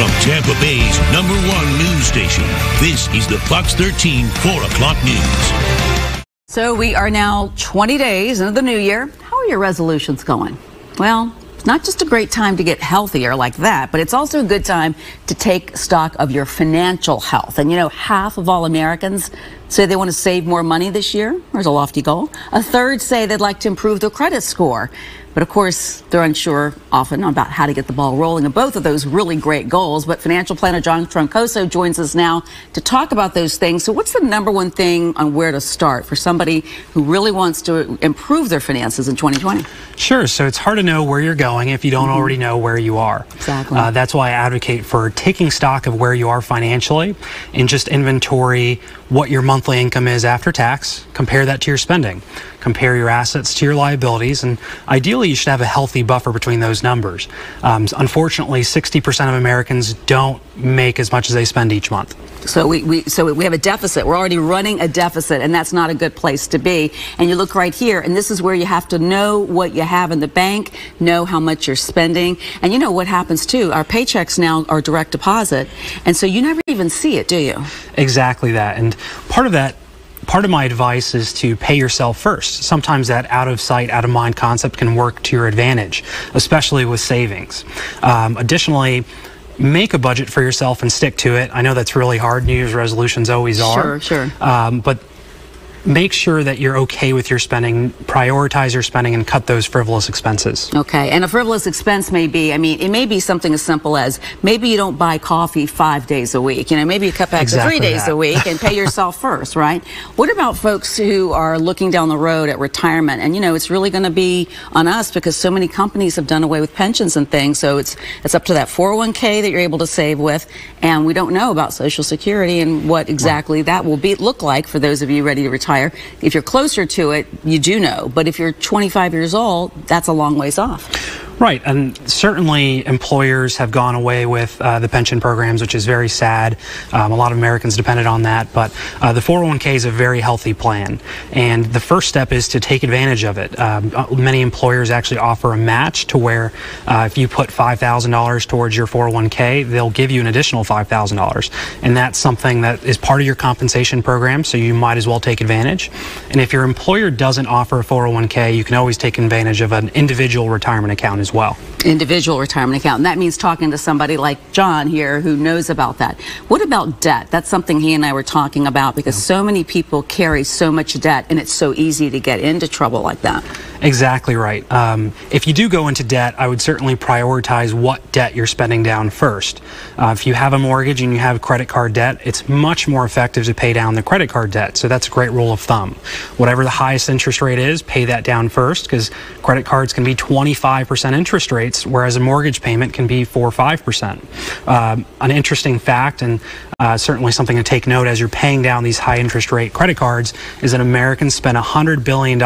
From Tampa Bay's #1 news station, this is the Fox 13 4 o'clock news. So we are now 20 days into the new year. How are your resolutions going? Well, it's not just a great time to get healthier like that, but it's also a good time to take stock of your financial health. And you know, half of all Americans say they want to save more money this year. There's a lofty goal. A third say they'd like to improve their credit score. But of course, they're unsure often about how to get the ball rolling in both of those really great goals. But financial planner John Troncoso joins us now to talk about those things. So what's the #1 thing on where to start for somebody who really wants to improve their finances in 2020? Sure. So it's hard to know where you're going if you don't already know where you are. Exactly. That's why I advocate for taking stock of where you are financially and just inventory what your monthly income is after tax. Compare that to your spending. Compare your assets to your liabilities, and ideally you should have a healthy buffer between those numbers. Unfortunately, 60% of Americans don't make as much as they spend each month. So we have a deficit. We're already running a deficit, and that's not a good place to be. And you look right here, and this is where you have to know what you have in the bank, know how much you're spending. And you know what happens too, our paychecks now are direct deposit, and so you never even see it, do you? Exactly that. And part of my advice is to pay yourself first. Sometimes that out of sight, out of mind concept can work to your advantage, especially with savings. Additionally, make a budget for yourself and stick to it. I know that's really hard. New Year's resolutions always are. Sure. But make sure that you're okay with your spending, prioritize your spending, and cut those frivolous expenses. Okay, and a frivolous expense may be, it may be something as simple as maybe you don't buy coffee 5 days a week. You know, maybe you cut back to 3 days a week and pay yourself first, right? What about folks who are looking down the road at retirement? And you know, it's really going to be on us because so many companies have done away with pensions and things. So it's up to that 401k that you're able to save with, and we don't know about Social Security and what exactly that will look like for those of you ready to retire. If you're closer to it, you do know. But if you're 25 years old, that's a long ways off. Right, and certainly employers have gone away with the pension programs, which is very sad. A lot of Americans depended on that, but the 401k is a very healthy plan, and the first step is to take advantage of it. Many employers actually offer a match to where if you put $5,000 towards your 401k, they'll give you an additional $5,000, and that's something that is part of your compensation program, so you might as well take advantage. And if your employer doesn't offer a 401k, you can always take advantage of an individual retirement account as well. Individual retirement account. And that means talking to somebody like John here who knows about that. What about debt? That's something he and I were talking about because so many people carry so much debt and it's so easy to get into trouble like that. Exactly right. If you do go into debt, I would certainly prioritize what debt you're spending down first. If you have a mortgage and you have credit card debt, it's much more effective to pay down the credit card debt. So that's a great rule of thumb. Whatever the highest interest rate is, pay that down first because credit cards can be 25% interest rates, whereas a mortgage payment can be 4 or 5%. An interesting fact, and certainly something to take note as you're paying down these high interest rate credit cards, is that Americans spend $100 billion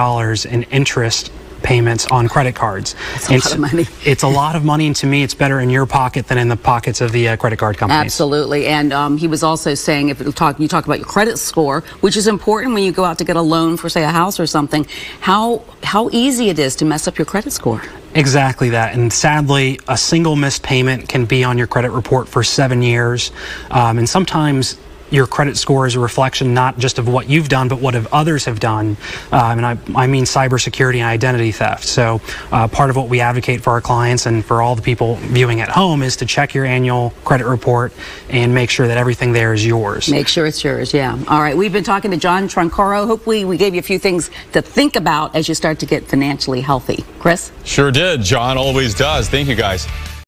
in interest payments on credit cards. That's a lot of money. It's a lot of money, and to me it's better in your pocket than in the pockets of the credit card companies. Absolutely. And he was also saying, if you talk about your credit score, which is important when you go out to get a loan for, say, a house or something, how easy it is to mess up your credit score. Exactly that, and sadly a single missed payment can be on your credit report for 7 years, and sometimes your credit score is a reflection not just of what you've done, but what others have done. And I mean cybersecurity and identity theft. So part of what we advocate for our clients and for all the people viewing at home is to check your annual credit report and make sure that everything there is yours. Make sure it's yours, yeah. All right, we've been talking to John Troncoso. Hopefully we gave you a few things to think about as you start to get financially healthy. Chris? Sure did. John always does. Thank you, guys.